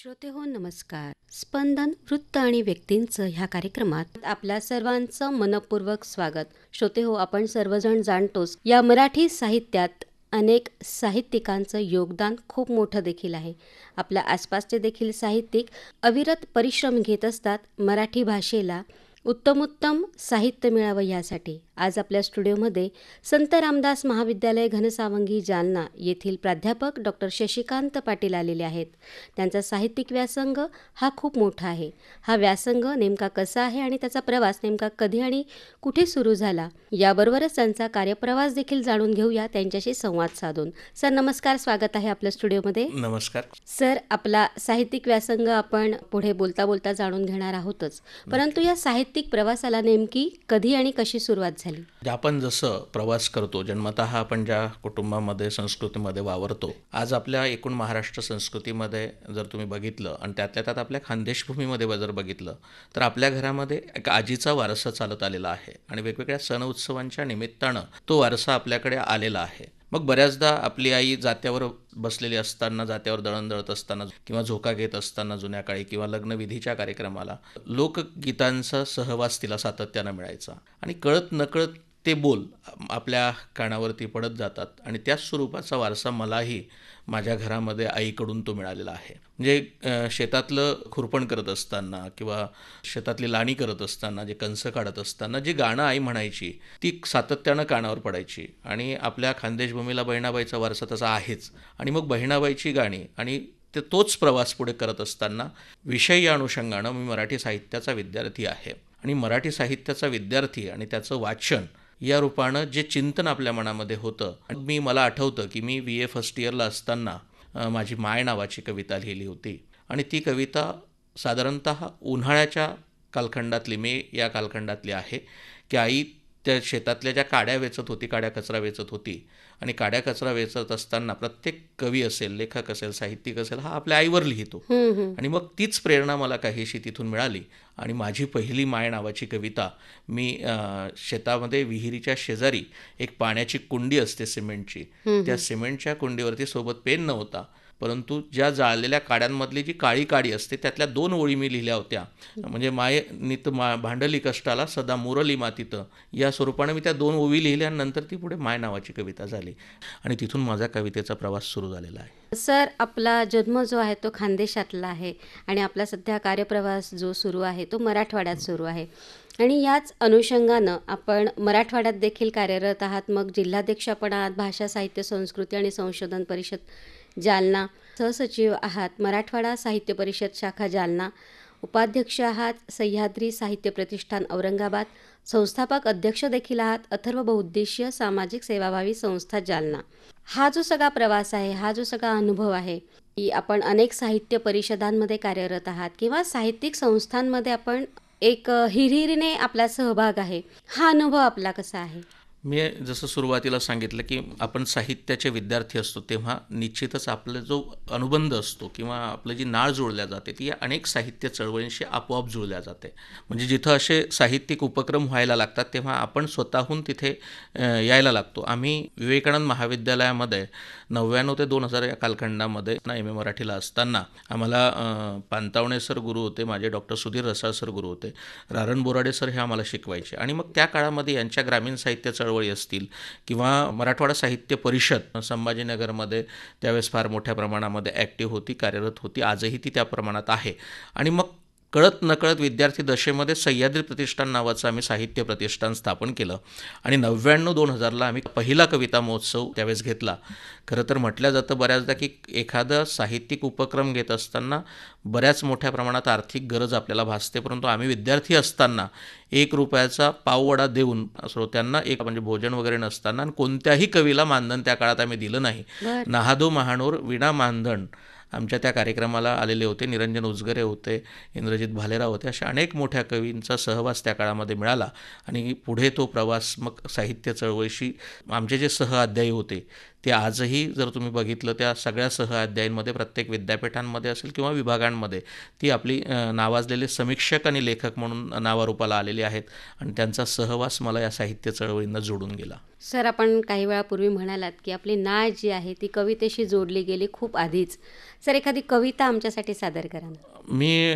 श्रोते हो नमस्कार. स्पंदन वृत्त आणि व्यक्तींचं ह्या कार्यक्रमात आपल्या सर्वांचं मनपूर्वक स्वागत. श्रोते हो, आपण सर्वजण जाणतोच या मराठी साहित्यात अनेक साहित्यिकांचं योगदान खूप मोठं देखील आहे. आपल्या आसपासचे देखील साहित्यिक अविरत परिश्रम घेत असतात मराठी भाषेला उत्तमोत्तम साहित्य मिळावं यासाठी. आज आपल्या स्टुडिओमध्ये संत रामदास महाविद्यालय घनसावंगी जालना येथील प्राध्यापक डॉक्टर शशिकांत पाटील आलेले आहेत. त्यांचा साहित्यिक व्यासंग हा खूप मोठा आहे. हा व्यासंग नेमका कसा आहे आणि त्याचा प्रवास नेमका कधी आणि कुठे सुरू झाला याबरोबरच त्यांचा कार्यप्रवास देखील जाणून घेऊया त्यांच्याशी संवाद साधून. सर नमस्कार, स्वागत आहे आपल्या स्टुडिओमध्ये. नमस्कार सर, आपला साहित्यिक व्यासंग आपण पुढे बोलता बोलता जाणून घेणार आहोतच, परंतु या साहित्यिक प्रवासाला नेमकी कधी आणि कशी सुरुवात झाली? आपण जसं प्रवास करतो, जन्मतः आपण ज्या कुटुंबामध्ये संस्कृतीमध्ये वावरतो, आज आपल्या एकूण महाराष्ट्र संस्कृतीमध्ये जर तुम्ही बघितलं आणि त्यातल्या त्यात आपल्या खानदेशभूमीमध्ये जर बघितलं तर आपल्या घरामध्ये एक आजीचा वारसा चालत आलेला आहे आणि वेगवेगळ्या सण उत्सवांच्या निमित्तानं तो वारसा आपल्याकडे आलेला आहे. मग बऱ्याचदा आपली आई जात्यावर बसलेली असताना, जात्यावर दळण दळत असताना किंवा झोका घेत असताना जुन्या काळी किंवा लग्नविधीच्या कार्यक्रमाला लोकगीतांचा सहवास तिला सातत्यानं मिळायचा आणि कळत नकळत ते बोल आपल्या कानावरती पडत जातात आणि त्याच स्वरूपाचा वारसा मलाही माझ्या घरामध्ये आईकडून तो मिळालेला आहे. म्हणजे शेतातलं खुरपण करत असताना किंवा शेतातली लाणी करत असताना, जे कंस काढत असताना जी गाणं आई म्हणायची ती सातत्यानं कानावर पडायची आणि आपल्या खानदेशभूमीला बहिणाबाईचा वारसा तसा आहेच. आणि मग बहिणाबाईची गाणी आणि तोच प्रवास पुढे करत असताना विषय या अनुषंगानं मी मराठी साहित्याचा विद्यार्थी आहे आणि मराठी साहित्याचा विद्यार्थी आणि त्याचं वाचन या रूपानं जे चिंतन आपल्या मनामध्ये होतं. मला आठवतं की मी BA फर्स्ट इयरला असताना माझी माय नावाची कविता लिहिली होती आणि ती कविता साधारणतः उन्हाळ्याच्या कालखंडातली, मे या कालखंडातली आहे की आई त्या शेतातल्या ज्या काड्या वेचत होती, काड्या कचरा वेचत होती आणि काड्या कचरा वेचत असताना प्रत्येक कवी असेल, लेखक असेल, साहित्यिक असेल, हा आपल्या आईवर लिहितो आणि मग तीच प्रेरणा मला काहीशी तिथून मिळाली आणि माझी पहिली माय नावाची कविता मी शेतामध्ये विहिरीच्या शेजारी एक पाण्याची कुंडी असते सिमेंटची, त्या सिमेंटच्या कुंडीवरती सोबत पेन नव्हता, परंतु ज्या जाळलेल्या काड्यांमधली जी काळी काडी असते त्यातल्या 2 ओळी मी लिहिल्या होत्या. म्हणजे माय नित भांडली कष्टाला सदा मुरली मातीत, या स्वरूपाने मी त्या 2 ओळी लिहिल्या आणि नंतर ती पुढे माय नावाची कविता झाली आणि तिथून माझा कवितेचा प्रवास सुरू झालेला आहे. सर, आपला जन्म जो आहे तो खानदेशातला आहे आणि आपला सध्या कार्यप्रवास जो सुरू आहे तो मराठवाड्यात सुरू आहे आणि याच अनुषंगानं आपण मराठवाड्यात देखील कार्यरत आहात. मग जिल्हाध्यक्ष आपण आहात भाषा साहित्य संस्कृती आणि संशोधन परिषद जालना, सहसचिव आहात मराठवाडा साहित्य परिषद शाखा जालना, उपाध्यक्ष आहात सह्याद्री साहित्य प्रतिष्ठान औरंगाबाद, संस्थापक अध्यक्ष देखील आहात अथर्व बहुउद्देशीय सामाजिक सेवाभावी संस्था जालना. हा जो सगळा प्रवास आहे, हा जो सगळा अनुभव आहे की आपण अनेक साहित्य परिषदांमध्ये कार्यरत आहात किंवा साहित्यिक संस्थांमध्ये आपण एक हिरिरीने आपला सहभाग आहे, हा अनुभव आपला कसा आहे? मी जसं सुरुवातीला सांगितलं की आपण साहित्याचे विद्यार्थी असतो तेव्हा निश्चितच आपला जो अनुबंध असतो किंवा आपलं जी नाळ जुळल्या जाते ती अनेक साहित्य चळवळींशी आपोआप जुळल्या जाते. म्हणजे जिथं असे साहित्यिक उपक्रम व्हायला लागतात तेव्हा आपण स्वतःहून तिथे यायला लागतो. आम्ही विवेकानंद महाविद्यालयामध्ये 99 ते 2000 या कालखंडामध्ये MA मराठीला असताना आम्हाला पानतावणे सर गुरु होते, माझे डॉक्टर सुधीर रसाळ सर गुरु होते, रारण बोराडे सर हे आम्हाला शिकवायचे आणि मग त्या काळामध्ये यांच्या ग्रामीण साहित्य चळवळी असतील किंवा मराठवाडा साहित्य परिषद संभाजीनगरमध्ये त्यावेळेस फार मोठ्या प्रमाणामध्ये ॲक्टिव्ह होती, कार्यरत होती, आजही ती त्या प्रमाणात आहे. आणि मग कळत नकळत विद्यार्थी दशेमध्ये सह्याद्री प्रतिष्ठान नावाचं आम्ही साहित्य प्रतिष्ठान स्थापन केलं आणि 99-2000ला आम्ही पहिला कविता महोत्सव त्यावेळेस घेतला. खरं तर म्हटलं जातं बऱ्याचदा की एखादा साहित्यिक उपक्रम घेत असताना बऱ्याच मोठ्या प्रमाणात आर्थिक गरज आपल्याला भासते, परंतु आम्ही विद्यार्थी असताना ₹1 पाववडा देऊन श्रोत्यांना एक म्हणजे भोजन वगैरे नसताना आणि कोणत्याही कवीला मानधन त्या काळात आम्ही दिलं नाही. नाहादो महानोर विना मानधन आमच्या त्या कार्यक्रमाला आलेले होते. निरंजन उजगरे होते, इंद्रजित भालेराव होते, अशा अनेक मोठ्या कवींचा सहवास त्या काळामध्ये मिळाला आणि पुढे तो प्रवास मग साहित्य चळवळीशी आमचे जे सहअध्यायी होते ते आजही जर तुम्ही बघितलं त्या सगळ्या सहअध्यायींमध्ये प्रत्येक विद्यापीठांमध्ये असेल किंवा विभागांमध्ये ती आपली नावाजलेले समीक्षक आणि लेखक म्हणून नावारूपाला आलेली आहेत आणि त्यांचा सहवास मला या साहित्य चळवळींना जोडून गेला. सर, आपण काही वेळापूर्वी म्हणालात की आपली नाळ जी आहे ती कवितेशी जोडली गेली खूप आधीच. सर, एखादी कविता आमच्यासाठी सादर करा ना. मी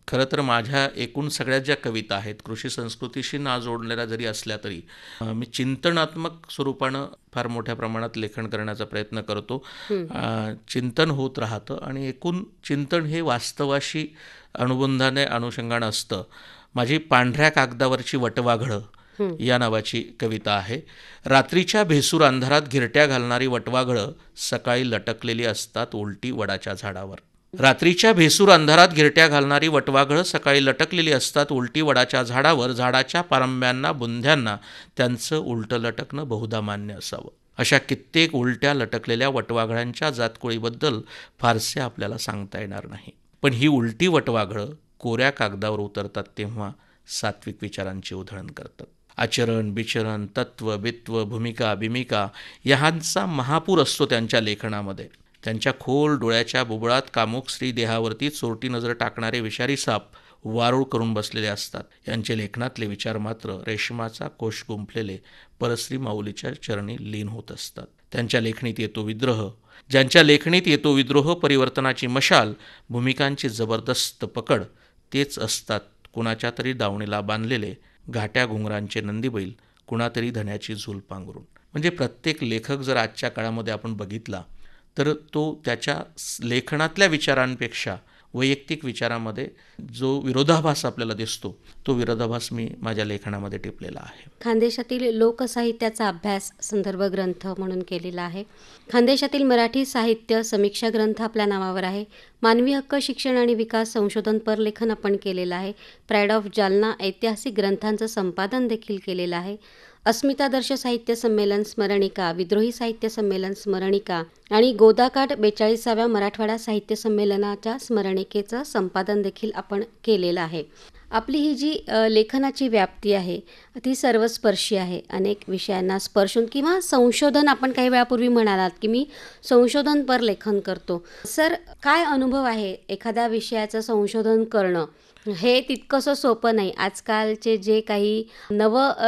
खरं तर माझ्या एकूण सगळ्या ज्या कविता आहेत कृषी संस्कृतीशी ना जोडलेल्या जरी असल्या तरी मी चिंतनात्मक स्वरूपानं फार मोठ्या प्रमाणात लेखन करण्याचा प्रयत्न करतो. चिंतन होत राहतं आणि एकूण चिंतन हे वास्तवाशी अनुबंधाने अनुषंगानं असतं. माझी पांढऱ्या कागदावरची वटवाघळं या नावाची कविता आहे. रात्रीच्या भेसूर अंधारात घिरट्या घालणारी वटवाघळं सकाळी लटकलेली असतात उलटी वडाच्या झाडावर. रात्रीच्या भेसूर अंधारात घिरट्या घालणारी वटवाघळं सकाळी लटकलेली असतात उलटी वडाच्या झाडावर. झाडाच्या पारंब्यांना बुंध्यांना त्यांचं उलटं लटकणं बहुधा मान्य असावं. अशा कित्येक उलट्या लटकलेल्या वटवाघळांच्या जातकुळीबद्दल फारसे आपल्याला सांगता येणार नाही. पण ही उलटी वटवाघळं कोऱ्या कागदावर उतरतात तेव्हा सात्विक विचारांची उधळण करतात. आचरण बिचरण तत्व बित्व भूमिका बिमिका ह्यांचा महापूर असतो त्यांच्या लेखनामध्ये. त्यांच्या खोल डोळ्याच्या बुबळात कामुक स्त्री देहावरती चोरटी नजर टाकणारे विषारी साप वारूळ करून बसलेले असतात. यांचे लेखनातले विचार मात्र रेशमाचा कोश गुंफलेले परस्त्री माऊलीच्या चरणी लीन होत असतात. त्यांच्या लेखणीत येतो विद्रोह. ज्यांच्या लेखणीत येतो विद्रोह, परिवर्तनाची मशाल, भूमिकांची जबरदस्त पकड, तेच असतात कुणाच्या तरी दावणीला बांधलेले घाट्या घुंगरांचे नंदीबैल, कुणातरी धन्याची झूल पांघरून. म्हणजे प्रत्येक लेखक जर आजच्या काळामध्ये आपण बघितला तर तो त्याच्या लेखनातल्या विचारांपेक्षा वैयक्तिक विचारामध्ये जो विरोधाभास आपल्याला दिसतो तो विरोधाभास मी माझ्या लेखनामध्ये टिपलेला आहे. खानदेशातील लोकसाहित्याचा अभ्यास संदर्भ ग्रंथ म्हणून केलेला आहे. खानदेशातील मराठी साहित्य समीक्षा ग्रंथ आपल्या नावावर आहे. मानवी हक्क, शिक्षण आणि विकास संशोधनपर लेखन आपण केलेलं आहे. प्राईड ऑफ जालना ऐतिहासिक ग्रंथांचं संपादन देखील केलेलं आहे. अस्मितादर्श साहित्य संमेलन स्मरणिका, विद्रोही साहित्य संमेलन स्मरणिका आणि गोदाकाठ 42व्या मराठवाडा साहित्य संमेलनाच्या स्मरणिकेचं संपादन देखील आपण केलेलं आहे. आपली ही जी लेखनाची व्याप्ती आहे ती सर्वस्पर्शी आहे. अनेक विषयांना स्पर्शून किंवा संशोधन, आपण काही वेळापूर्वी म्हणालात की मी संशोधनपर लेखन करतो. सर, काय अनुभव आहे एखाद्या विषयाचं संशोधन करणं? हे तितकंसं सोपं नाही. आजकालचे जे काही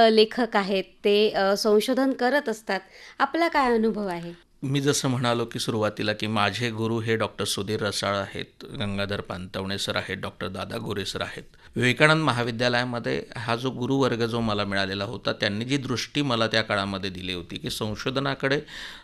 लेखक आहेत ते संशोधन करत असतात. आपला काय अनुभव आहे? मी जसं म्हणालो की सुरुवातीला की माझे गुरु हे डॉक्टर सुधीर रसाळ आहेत, गंगाधर पानतावणे सर आहेत, डॉक्टर दादा गोरे सर आहेत. विवेकानंद महाविद्यालयामध्ये हा जो गुरुवर्ग जो मला मिळालेला होता त्यांनी जी दृष्टी मला त्या काळामध्ये दिली होती की संशोधनाकडे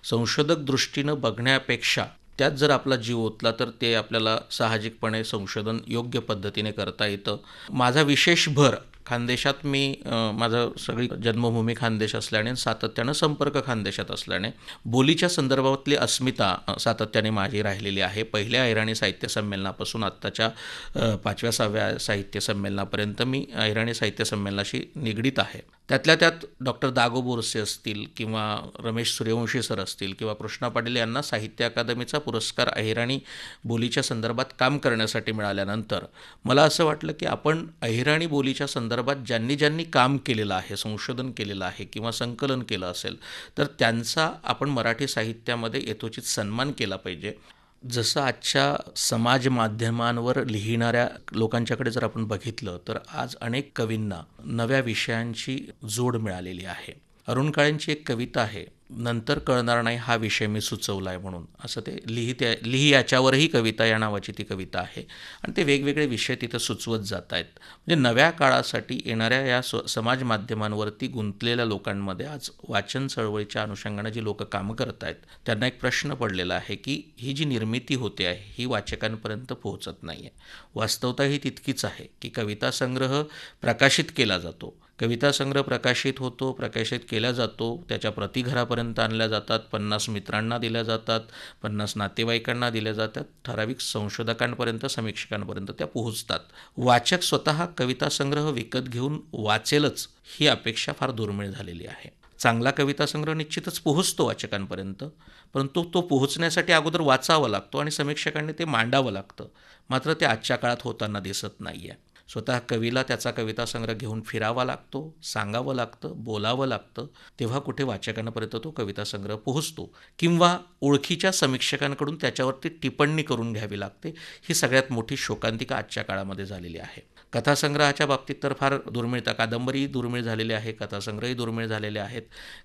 संशोधक दृष्टीनं बघण्यापेक्षा त्यात जर आपला जीव ओतला तर ते आपल्याला साहजिकपणे संशोधन योग्य पद्धतीने करता येतं. माझा विशेष भर खानदेशात, मी माझं सगळी जन्मभूमी खानदेश असल्याने सातत्यानं संपर्क खानदेशात असल्याने बोलीच्या संदर्भातली अस्मिता सातत्याने माझी राहिलेली आहे. पहिल्या अहिराणी साहित्य संमेलनापासून आत्ताच्या 5व्या-6व्या साहित्य संमेलनापर्यंत मी अहिराणी साहित्य संमेलनाशी निगडीत आहे. त्यातल्या त्यात डॉक्टर दागो बोरसे असतील किंवा रमेश सूर्यवंशी सर असतील किंवा कृष्णा पाटील यांना साहित्य अकादमीचा पुरस्कार अहिराणी बोलीच्या संदर्भात काम करण्यासाठी मिळाल्यानंतर मला असं वाटलं की आपण अहिराणी बोलीच्या संदर्भात ज्यांनी ज्यांनी काम केलेलं आहे, संशोधन केलेलं आहे किंवा संकलन केलं असेल तर त्यांचा आपण मराठी साहित्यामध्ये यथोचित सन्मान केला पाहिजे. जसं आजच्या समाज माध्यमांवर लिहिणाऱ्या लोकांच्याकडे जर आपण बघितलं तर आज अनेक कवींना नव्या विषयांची जोड मिळालेली आहे. अरुण काळेंची एक कविता आहे, नंतर कळणार नाही हा विषय मी सुचवला आहे म्हणून, असं ते लिही याच्यावरही कविता या नावाची ती कविता आहे आणि ते वेगवेगळे विषय तिथं सुचवत जात आहेत. म्हणजे नव्या काळासाठी येणाऱ्या या समाज माध्यमांवरती गुंतलेल्या लोकांमध्ये आज वाचन चळवळीच्या अनुषंगानं जी लोक कामं करत आहेत त्यांना एक प्रश्न पडलेला आहे की ही जी निर्मिती होते आहे ही वाचकांपर्यंत पोहोचत नाही आहे. वास्तवता ही तितकीच आहे की कविता संग्रह प्रकाशित केला जातो, कविता संग्रह प्रकाशित होतो, प्रकाशित केला जातो, त्याच्या प्रती घरापर्यंत आणल्या जातात, 50 मित्रांना दिल्या जातात, 50 नातेवाईकांना दिल्या जातात, ठराविक संशोधकांपर्यंत, समीक्षकांपर्यंत त्या पोहोचतात. वाचक स्वतः कविता संग्रह विकत घेऊन वाचेलच ही अपेक्षा फार दुर्मिळ झालेली आहे. चांगला कविता संग्रह निश्चितच पोहोचतो वाचकांपर्यंत, परंतु तो पोहोचण्यासाठी अगोदर वाचावा लागतो आणि समीक्षकांनी ते मांडावं लागतं. मात्र ते आजच्या काळात होताना दिसत नाही आहे. स्वतः कवीला त्याचा कविता संग्रह घेऊन फिरावा लागतो, सांगावं लागतं, बोलावं लागतं, तेव्हा कुठे वाचकांपर्यंत तो कविता संग्रह पोहोचतो किंवा ओळखीच्या समीक्षकांकडून त्याच्यावरती टिप्पणी करून घ्यावी लागते. ही सगळ्यात मोठी शोकांतिका आजच्या काळामध्ये झालेली आहे. कथासंग्रहाच्या बाबतीत तर फार दुर्मिळता, कादंबरीही दुर्मिळ झालेली आहे, कथासंग्रहही दुर्मिळ झालेले आहेत.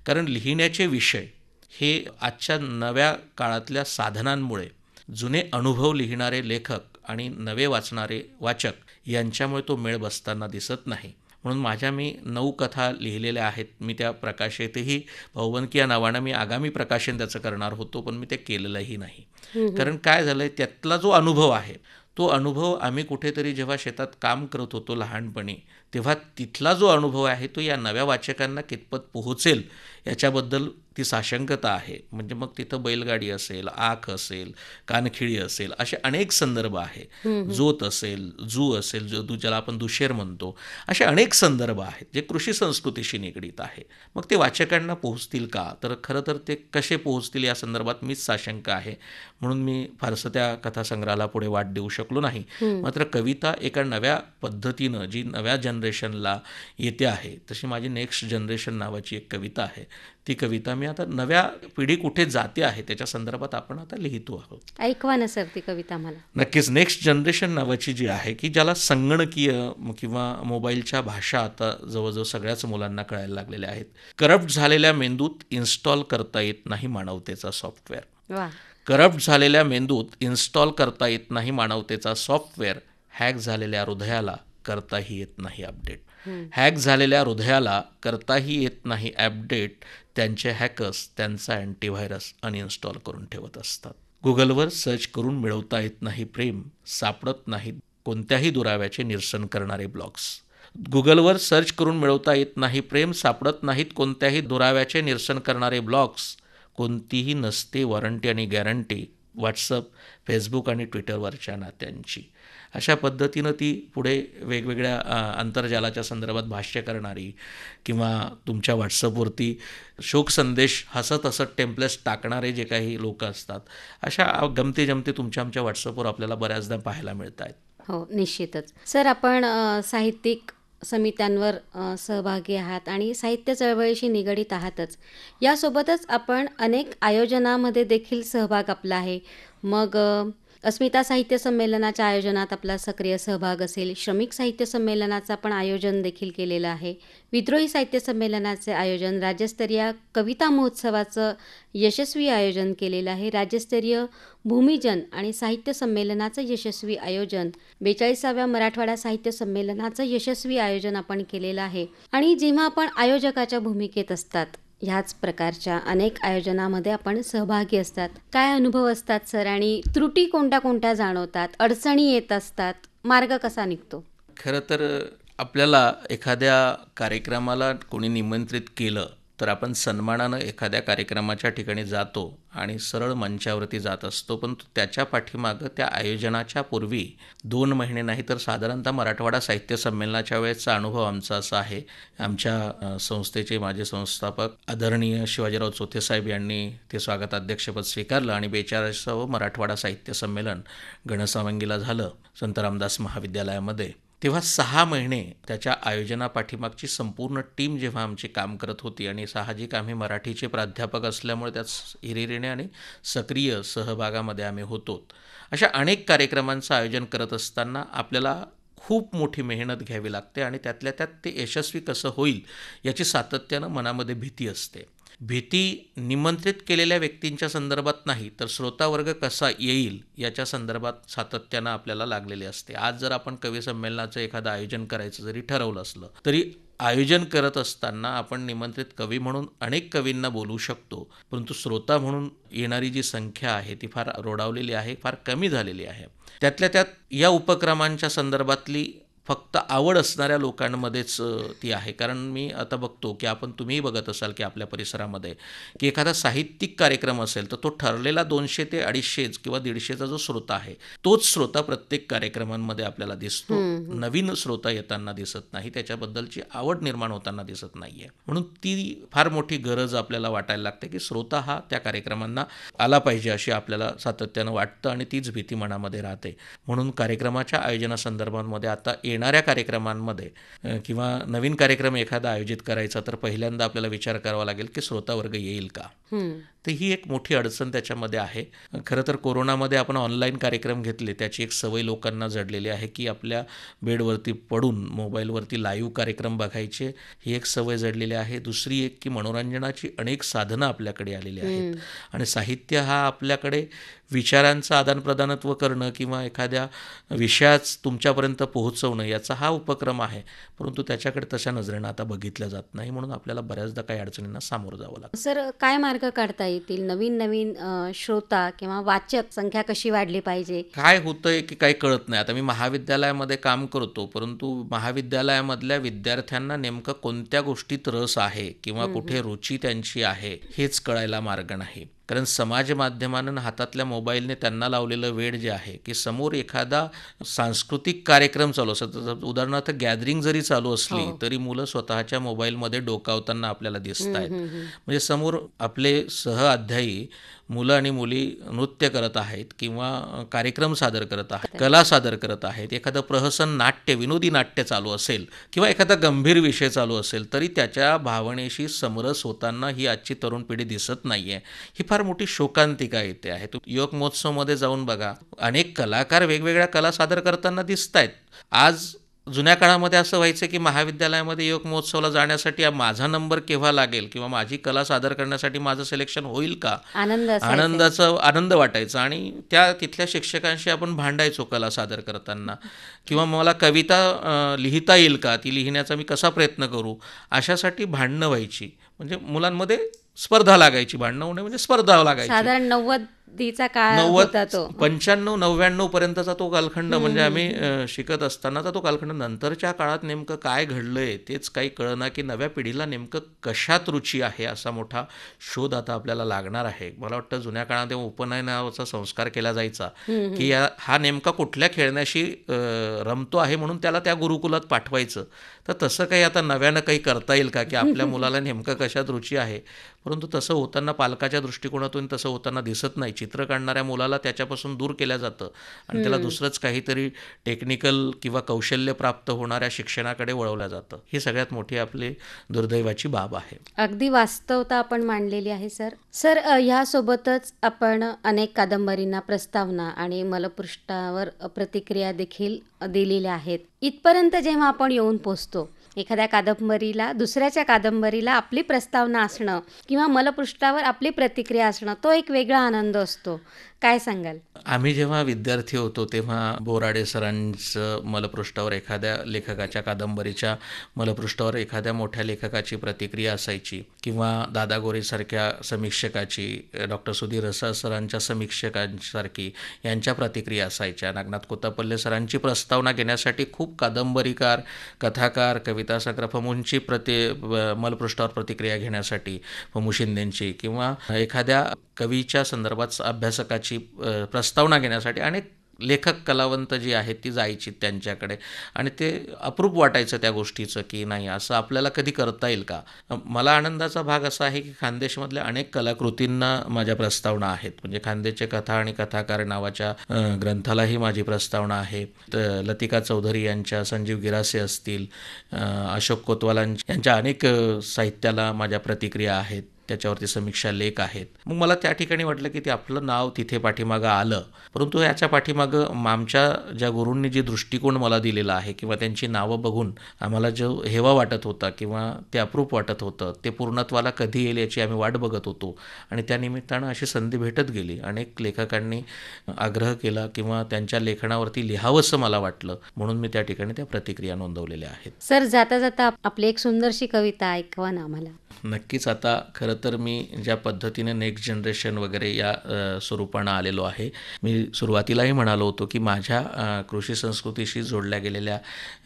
कारण लिहिण्याचे विषय हे आजच्या नव्या काळातल्या साधनांमुळे जुने अनुभव लिहिणारे लेखक आणि नवे वाचणारे वाचक यांच्यामुळे तो मेळ बसताना दिसत नाही. म्हणून मी 9 कथा लिहिलेल्या आहेत. मी त्या प्रकाशितही भवबंकी या नावानं मी आगामी प्रकाशन त्याचं करणार होतो, पण मी ते केलेलंही नाही. कारण काय झालं आहे, त्यातला जो अनुभव आहे तो अनुभव आम्ही कुठेतरी जेव्हा शेतात काम करत होतो लहानपणी, तेव्हा तिथला जो अनुभव आहे तो या नव्या वाचकांना कितपत पोहोचेल याच्याबद्दल ती साशंकता आहे. म्हणजे मग तिथं बैलगाडी असेल, आख असेल, कानखिळी असेल, असे अनेक संदर्भ आहे. जोत असेल, जू असेल, ज्याला आपण दुशेर म्हणतो, असे अनेक संदर्भ आहेत जे कृषी संस्कृतीशी निगडीत आहे. मग ते वाचकांना पोहोचतील का? तर खरं तर ते कसे पोहोचतील या संदर्भात मीच साशंक आहे. म्हणून मी फारसं त्या कथासंग्रहाला पुढे वाट देऊ शकलो नाही. मात्र कविता एका नव्या पद्धतीनं जी नव्या जनरेशनला येते आहे, तशी माझी नेक्स्ट जनरेशन नावाची एक कविता आहे. ती कविता मी आता नव्या पिढी कुठे जाते आहे त्याच्या संदर्भात आपण आता लिहितो आहोत. ऐकवा ना सर ती कविता मला. नक्कीच. नेक्स्ट जनरेशन नावाची जी आहे की ज्याला संगणकीय किंवा मोबाईलच्या भाषा आता जवळजवळ सगळ्याच मुलांना कळायला लागलेल्या आहेत. करप्ट झालेल्या मेंदूत इन्स्टॉल करता येत नाही मानवतेचा सॉफ्टवेअर. वा. करप्ट झालेल्या मेंदूत इन्स्टॉल करता येत नाही मानवतेचा सॉफ्टवेअर. हॅक झालेल्या हृदयाला करताही येत नाही अपडेट. हॅक झालेल्या हृदयाला करताही येत नाही अपडेट. त्यांचे हॅकर्स त्यांचा अँटीव्हायरस अनइन्स्टॉल करून ठेवत असतात. गुगलवर सर्च करून मिळवता येत नाही प्रेम. सापडत नाहीत कोणत्याही दुराव्याचे निरसन करणारे ब्लॉग्स. गुगलवर सर्च करून मिळवता येत नाही प्रेम. सापडत नाहीत कोणत्याही दुराव्याचे निरसन करणारे ब्लॉग्स. कोणतीही नसते वॉरंटी आणि गॅरंटी व्हॉट्सअप, फेसबुक आणि ट्विटरवरच्या नात्यांची. अशा पद्धतीनं ती पुढे वेगवेगळ्या आंतरजालाच्या संदर्भात भाष्य करणारी किंवा तुमच्या व्हॉट्सअपवरती शोक संदेश हसत हसत टेम्पलेट्स टाकणारे जे काही लोक असतात, अशा गमती जमती तुमच्या आमच्या व्हॉट्सअपवर आपल्याला बऱ्याचदा पाहायला मिळत आहेत. हो, निश्चितच. सर, आपण साहित्यिक समित्यांवर सहभागी आहात आणि साहित्य चळवळीशी निगडीत आहातच. यासोबतच आपण अनेक आयोजनामध्ये देखील सहभाग आपला आहे. मग अस्मिता साहित्य संमेलनाच्या आयोजनात आपला सक्रिय सहभाग असेल. श्रमिक साहित्य संमेलनाचं आपण आयोजन देखील केलेलं आहे. विद्रोही साहित्य संमेलनाचे आयोजन, राज्यस्तरीय कविता महोत्सवाचं यशस्वी आयोजन केलेलं आहे. राज्यस्तरीय भूमिजन आणि साहित्य संमेलनाचं यशस्वी आयोजन, 42व्या मराठवाडा साहित्य संमेलनाचं यशस्वी आयोजन आपण केलेलं आहे. आणि जेव्हा आपण आयोजकाच्या भूमिकेत असतात, ह्याच प्रकारच्या अनेक आयोजनामध्ये आपण सहभागी असतात, काय अनुभव असतात सर? आणि त्रुटी कोणत्या कोणत्या जाणवतात, अडचणी येत असतात, मार्ग कसा निघतो? खरं तर आपल्याला एखाद्या कार्यक्रमाला कोणी निमंत्रित केलं तर आपण सन्मानानं एखाद्या कार्यक्रमाच्या ठिकाणी जातो आणि सरळ मंचावरती जात असतो. पण त्याच्या पाठीमागं त्या आयोजनाच्या पूर्वी 2 महिने नाही तर साधारणतः मराठवाडा साहित्य संमेलनाच्या वेळेचा अनुभव आमचा असा आहे. आमच्या संस्थेचे माजी संस्थापक आदरणीय शिवाजीराव चोथे साहेब यांनी ते स्वागताध्यक्षपद स्वीकारलं आणि 42वं मराठवाडा साहित्य संमेलन घनसावंगीला झालं संत रामदास महाविद्यालयामध्ये. तेव्हा 6 महिने त्याच्या आयोजनापाठीमागची संपूर्ण टीम जेव्हा आमची काम करत होती आणि साहजिक आम्ही मराठीचे प्राध्यापक असल्यामुळे त्यात हिरिरीने आणि सक्रिय सहभागामध्ये आम्ही होतो. अशा अनेक कार्यक्रमांचं आयोजन करत असताना आपल्याला खूप मोठी मेहनत घ्यावी लागते आणि त्यातल्या त्यात ते यशस्वी कसं होईल याची सातत्यानं मनामध्ये भीती असते. भीती निमंत्रित केलेल्या व्यक्तींच्या संदर्भात नाही तर श्रोतावर्ग कसा येईल याच्या संदर्भात सातत्यानं आपल्याला लागलेली असते. आज जर आपण कवी संमेलनाचं एखादं आयोजन करायचं जरी ठरवलं असलं तरी आयोजन करत असताना आपण निमंत्रित कवी म्हणून अनेक कवींना बोलवू शकतो, परंतु श्रोता म्हणून येणारी जी संख्या आहे ती फार रोडावलेली आहे, फार कमी झालेली आहे. त्यातल्या त्यात या उपक्रमांच्या संदर्भातली फक्त आवड असणाऱ्या लोकांमध्येच ती आहे. कारण मी आता बघतो की तुम्हीही बघत असाल की आपल्या परिसरामध्ये की एखादा साहित्यिक कार्यक्रम असेल तर तो ठरलेला 200 ते 250 किंवा 150चा जो श्रोता आहे तोच श्रोता प्रत्येक कार्यक्रमांमध्ये आपल्याला दिसतो. नवीन श्रोता येताना दिसत नाही, त्याच्याबद्दलची आवड निर्माण होताना दिसत नाही आहे. म्हणून ती फार मोठी गरज आपल्याला वाटायला लागते की श्रोता हा त्या कार्यक्रमांना आला पाहिजे अशी आपल्याला सातत्यानं वाटतं आणि तीच भीती मनामध्ये राहते. म्हणून कार्यक्रमाच्या आयोजनासंदर्भामध्ये आता येणाऱ्या कार्यक्रमांमध्ये किंवा नवीन कार्यक्रम एखादा आयोजित करायचा तर पहिल्यांदा आपल्याला विचार करावा लागेल की श्रोतावर्ग येईल का. तर ही एक मोठी अडचण त्याच्यामध्ये आहे. खरं तर कोरोनामध्ये आपण ऑनलाईन कार्यक्रम घेतले, त्याची एक सवय लोकांना जडलेली आहे की आपल्या बेडवरती पडून मोबाईलवरती लाईव्ह कार्यक्रम बघायचे, ही एक सवय जडलेली आहे. दुसरी एक की मनोरंजनाची अनेक साधनं आपल्याकडे आलेली आहेत आणि साहित्य हा आपल्याकडे विचारांचं आदानप्रदानत्व करणं किंवा एखाद्या विषयाच तुमच्यापर्यंत पोहोचवणं याचा हा उपक्रम आहे, परंतु त्याच्याकडे तशा नजरेनं आता बघितलं जात नाही, म्हणून आपल्याला बऱ्याचदा काही अडचणींना सामोरं जावं लागतं. सर, काय मार्ग काढता येतील? नवीन नवीन श्रोता किंवा वाचक संख्या कशी वाढली पाहिजे? काय होतंय की काही कळत नाही. आता मी महाविद्यालयामध्ये काम करतो, परंतु महाविद्यालयामधल्या विद्यार्थ्यांना नेमकं कोणत्या गोष्टीत रस आहे किंवा कुठे रुची त्यांची आहे हेच कळायला मार्ग नाही. कारण समाज माध्यमानं हातातल्या मोबाईलने त्यांना लावलेलं वेड जे आहे की समोर एखादा सांस्कृतिक कार्यक्रम चालू असतो, उदाहरणार्थ गॅदरिंग जरी चालू असली तरी मुलं स्वतःच्या मोबाईलमध्ये डोकावताना आपल्याला दिसत आहेत. म्हणजे समोर आपले सहअध्यायी मुलं आणि मुली नृत्य करत आहेत किंवा कार्यक्रम सादर करत आहेत, कला सादर करत आहेत, एखादं प्रहसन नाट्य, विनोदी नाट्य चालू असेल किंवा एखादा गंभीर विषय चालू असेल तरी त्याच्या भावनेशी समरस होताना ही आजची तरुण पिढी दिसत नाहीये. ही फार मोठी शोकांतिका येते आहे. युवक महोत्सवमध्ये जाऊन बघा, अनेक कलाकार वेगवेगळ्या कला सादर करताना दिसत आहेत. आज जुन्या काळामध्ये असं व्हायचं की महाविद्यालयामध्ये युवक महोत्सवाला जाण्यासाठी माझा नंबर केव्हा लागेल किंवा माझी कला सादर करण्यासाठी माझं सिलेक्शन होईल का, आनंद वाटायचा आणि त्या तिथल्या शिक्षकांशी आपण भांडायचो कला सादर करताना, किंवा मला कविता लिहिता येईल का, ती लिहिण्याचा मी कसा प्रयत्न करू, अशासाठी भांडणं व्हायची. म्हणजे मुलांमध्ये स्पर्धा लागायची, भांडणं होणे म्हणजे स्पर्धा लागायची. साधारण 90चा काळ होता तो. 95-99 पर्यंतचा तो कालखंड म्हणजे आम्ही शिकत असतानाचा तो कालखंड. नंतरच्या काळात नेमकं काय घडलंय तेच काही कळना की नव्या पिढीला नेमकं कशात रुची आहे असा मोठा शोध आता आपल्याला लागणार आहे. मला वाटतं जुन्या काळात तेव्हा उपनयनाचा संस्कार केला जायचा की हा नेमका कुठल्या खेळण्याशी रमतो आहे म्हणून त्याला त्या गुरुकुलात पाठवायचं. तर तसं काही आता नव्यानं काही करता येईल का की आपल्या मुलाला नेमकं कशात रुची आहे, परंतु तसं होताना पालकाच्या दृष्टिकोनातून तसं होताना दिसत नाही. चित्र काढणाऱ्या मुलाला त्याच्यापासून दूर केलं जातं आणि त्याला दुसरंच काहीतरी टेक्निकल किंवा कौशल्य प्राप्त होणाऱ्या शिक्षणाकडे वळवलं जातं. ही सगळ्यात मोठी आपली दुर्दैवाची बाब आहे. अगदी वास्तवता आपण मांडलेली आहे सर. ह्यासोबतच आपण अनेक कादंबरींना प्रस्तावना आणि मलपृष्ठावर प्रतिक्रिया देखील दिलेल्या आहेत. इथपर्यंत जेव्हा आपण येऊन पोचतो, एखाद्या कादंबरीला, दुसऱ्याच्या कादंबरीला आपली प्रस्तावना असणं किंवा मलपृष्ठावर आपली प्रतिक्रिया असणं, तो एक वेगळा आनंद असतो. काय सांगाल? आम्ही जेव्हा विद्यार्थी होतो तेव्हा बोराडे सरांचं मलपृष्ठावर एखाद्या लेखकाच्या कादंबरीच्या मलपृष्ठावर एखाद्या मोठ्या लेखकाची प्रतिक्रिया असायची किंवा दादा गोरेसारख्या समीक्षकाची, डॉक्टर सुधीर रसाळ सरांच्या समीक्षकांसारखी यांच्या प्रतिक्रिया असायच्या. नागनाथ कोत्तापल्ले सरांची प्रस्तावना घेण्यासाठी खूप कादंबरीकार, कथाकार, कविता संग्रह फमूंची मलपृष्ठावर प्रतिक्रिया घेण्यासाठी, फमू शिंदेंची किंवा एखाद्या कवीच्या संदर्भात अभ्यासकाची प्रस्तावना घेण्यासाठी अनेक लेखक कलावंत जी आहेत ती जायची त्यांच्याकडे आणि ते अप्रूप वाटायचं त्या गोष्टीचं की नाही असं आपल्याला कधी करता येईल का. मला आनंदाचा भाग असा आहे की खानदेशमधल्या अनेक कलाकृतींना माझ्या प्रस्तावना आहेत. म्हणजे खानदेशचे कथा आणि कथाकार नावाच्या ग्रंथालाही माझी प्रस्तावना आहे. तर लतिका चौधरी यांच्या, संजीव गिरासे असतील, अशोक कोतवाल यांच्या अनेक साहित्याला माझ्या प्रतिक्रिया आहेत, त्याच्यावरती समीक्षा लेख आहेत. मग मला त्या ठिकाणी वाटलं की ते आपलं नाव तिथे पाठीमागं आलं, परंतु याच्या पाठीमागं आमच्या ज्या गुरूंनी जे दृष्टिकोन मला दिलेला आहे किंवा त्यांची नावं बघून आम्हाला जो हेवा वाटत होता किंवा ते अप्रूप वाटत होतं ते पूर्णत्वाला कधी येईल याची आम्ही वाट बघत होतो आणि त्यानिमित्तानं अशी संधी भेटत गेली. अनेक लेखकांनी आग्रह केला किंवा त्यांच्या लेखनावरती लिहावंसं मला वाटलं, म्हणून मी त्या ठिकाणी त्या प्रतिक्रिया नोंदवलेल्या आहेत. सर, जाता जाता आपली एक सुंदरशी कविता ऐकवा ना आम्हाला. नक्कीच. आता खरं तर मी ज्या पद्धतीने नेक्स्ट जनरेशन वगैरे या स्वरूपानं आलेलो आहे, मी सुरुवातीलाही म्हणालो होतो की माझ्या कृषी संस्कृतीशी जोडल्या गेलेल्या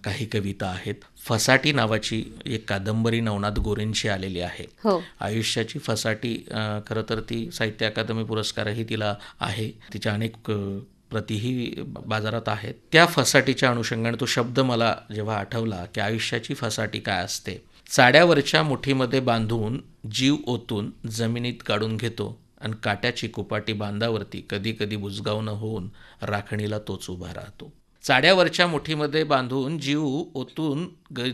काही कविता आहेत. फसाटी नावाची एक कादंबरी नवनाथ गोरेंची आलेली आहे. आयुष्याची फसाटी. खरं तर ती साहित्य अकादमी पुरस्कारही तिला आहे. तिच्या अनेक प्रतिही बाजारात आहेत. त्या फसाटीच्या अनुषंगाने तो शब्द मला जेव्हा आठवला की आयुष्याची फसाटी काय असते. चाड्यावरच्या मुठीमध्ये बांधून जीव ओतून जमिनीत काढून घेतो आणि काट्याची कुपाटी बांधावरती कधी कधी बुजगावणं होऊन राखणीला तोच उभा राहतो. चाड्यावरच्या मुठीमध्ये बांधून जीव ओतून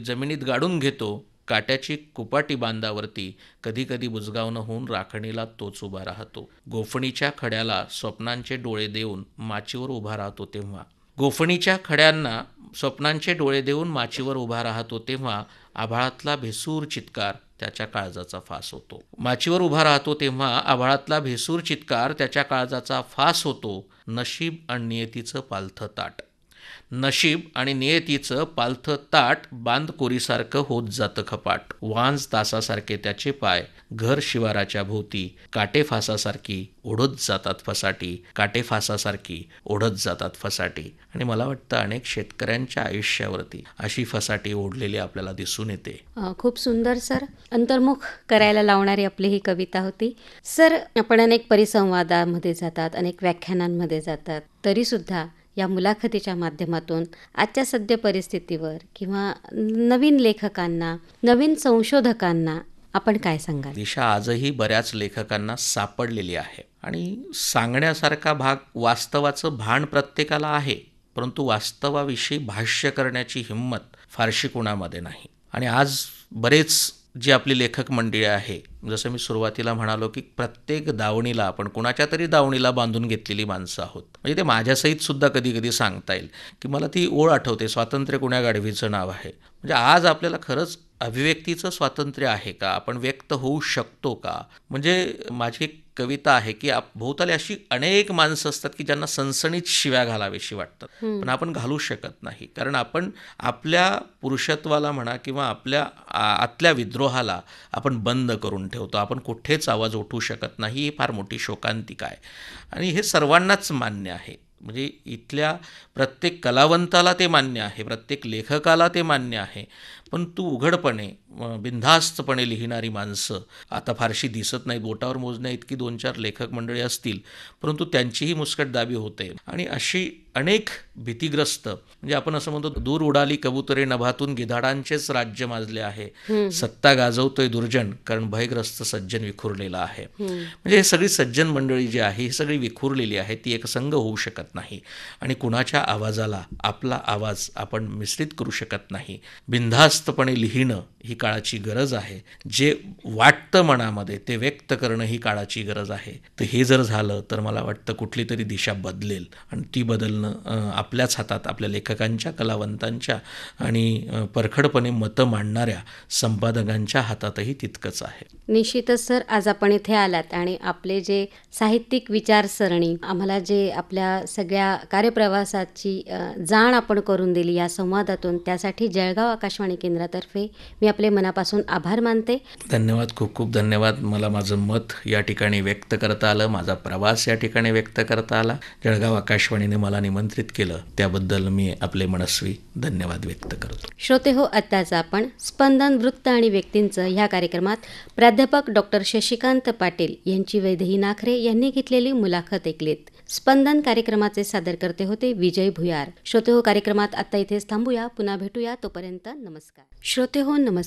जमिनीत गाडून घेतो, काट्याची कुपाटी बांधावरती कधी कधी बुजगावणं होऊन राखणीला तोच उभा राहतो. गोफणीच्या खड्याला स्वप्नांचे डोळे देऊन माचीवर उभा राहतो तेव्हा, गोफणीच्या खड्यांना स्वप्नांचे डोळे देऊन माचीवर उभा राहतो तेव्हा आभाळातला भेसूर चित्कार त्याच्या काळजाचा फास होतो. माचीवर उभा राहतो तेव्हा आभाळातला भेसूर चित्कार त्याच्या काळजाचा फास होतो. नशीब आणि नियतीचं पालथं ताट, नशीब आणि नियतीचं पालथं ताट बांधकोरीसारखं होत जातं खपाट. वांज तासासारखे त्याचे पाय घर शिवाराच्या भोवती काटे फासासारखी ओढत जातात फसाटी, काटे फासासारखी ओढत जातात फसाटी. आणि मला वाटतं अनेक शेतकऱ्यांच्या आयुष्यावरती अशी फसाटी ओढलेली आपल्याला दिसून येते. खूप सुंदर सर, अंतर्मुख करायला लावणारी आपली ही कविता होती. सर, आपण अनेक परिसंवादामध्ये जातात, अनेक व्याख्यानांमध्ये जातात, तरीसुद्धा या मुलाखतीच्या माध्यमातून आजच्या सद्य परिस्थितीवर किंवा नवीन लेखकांना, नवीन संशोधकांना आपण काय सांगाल? दिशा आजही बऱ्याच लेखकांना सापडलेली आहे आणि सांगण्यासारखा भाग, वास्तवाचं भान प्रत्येकाला आहे, परंतु वास्तवाविषयी भाष्य करण्याची हिंमत फारशी कुणामध्ये नाही. आणि आज बरेच जी आपली लेखक मंडळी आहे, जसं मी सुरुवातीला म्हणालो की प्रत्येक दावणीला आपण कुणाच्या तरी दावणीला बांधून घेतलेली माणसं आहोत. म्हणजे ते माझ्यासहित सुद्धा कधी कधी सांगता येईल की मला ती ओळ आठवते, स्वातंत्र्य कुण्या गाढवीचं नाव आहे. म्हणजे आज आपल्याला खरंच अभिव्यक्तीचं स्वातंत्र्य आहे का? आपण व्यक्त होऊ शकतो का? म्हणजे माझी एक कविता आहे की भोवताली अशी अनेक माणसं असतात की ज्यांना सणसणीत शिव्या घालावीशी वाटतात, पण आपण घालू शकत नाही, कारण आपण आपल्या पुरुषत्वाला म्हणा किंवा आपल्या आतल्या विद्रोहाला आपण बंद करून ठेवतो. आपण कुठेच आवाज उठवू शकत नाही. ही फार मोठी शोकांतिका आहे आणि हे सर्वांनाच मान्य आहे. म्हणजे इथल्या प्रत्येक कलावंताला ते मान्य आहे, प्रत्येक लेखकाला ते मान्य आहे. पण तू उघडपणे बिनधास्तपणे लिहिणारी माणसं आता फारशी दिसत नाहीत. बोटावर मोजण्या इतकी 2-4 लेखक मंडळी असतील, परंतु त्यांचीही मुस्कटदाबी होते. आणि अशी अनेक भीतिग्रस्त, म्हणजे आपण असं म्हणतो, दूर उडाली कबुतरे नभातून, गिधाडांचेच राज्य माजले आहे, सत्ता गाजवतोय दुर्जन, कारण भयग्रस्त सज्जन विखुरलेला आहे. म्हणजे हे सगळी सज्जन मंडळी जी आहे ही सगळी विखुरलेली आहे, ती एकसंग होऊ शकत नाही आणि कुणाच्या आवाजाला आपला आवाज आपण मिश्रित करू शकत नाही. बिनधास्तपणे लिहिणं ही काळाची गरज आहे. जे वाटतं मनामध्ये ते व्यक्त करणं ही काळाची गरज आहे. तर हे जर झालं तर मला वाटतं कुठली तरी दिशा बदलेल आणि ती बदलणं आपल्याच हातात, आपल्या लेखकांच्या, कलावंतांच्या आणि परखडपणे मतं मांडणाऱ्या संपादकांच्या हातातही तितकंच आहे. निश्चितच सर, आज आपण इथे आलात आणि आपले जे साहित्यिक विचारसरणी, आम्हाला जे आपल्या सगळ्या कार्यप्रवासाची जाण आपण करून दिली या संवादातून, त्यासाठी जळगाव आकाशवाणी केंद्रातर्फे मी आपले मनापासून आभार मानते. धन्यवाद, खूप खूप धन्यवाद. मला माझं मत या ठिकाणी व्यक्त करता आलं, माझा प्रवास या ठिकाणी व्यक्त करता आला. जळगाव आकाशवाणीने मला निमंत्रित केलं त्याबद्दल मी आपले मनस्वी धन्यवाद व्यक्त करतो. श्रोते हो, आत्ताच आपण स्पंदन वृत्त आणि व्यक्तींचं ह्या कार्यक्रमात प्राध्यापक डॉक्टर शशिकांत पाटील यांची वैदेही नाखरे यांनी घेतलेली मुलाखत ऐकलीत. स्पंदन कार्यक्रमाचे सादरकर्ते होते विजय भुयार. श्रोते हो, कार्यक्रमात आता इथेच थांबूया. पुन्हा भेटूया. तोपर्यंत नमस्कार. श्रोते हो, नमस्कार.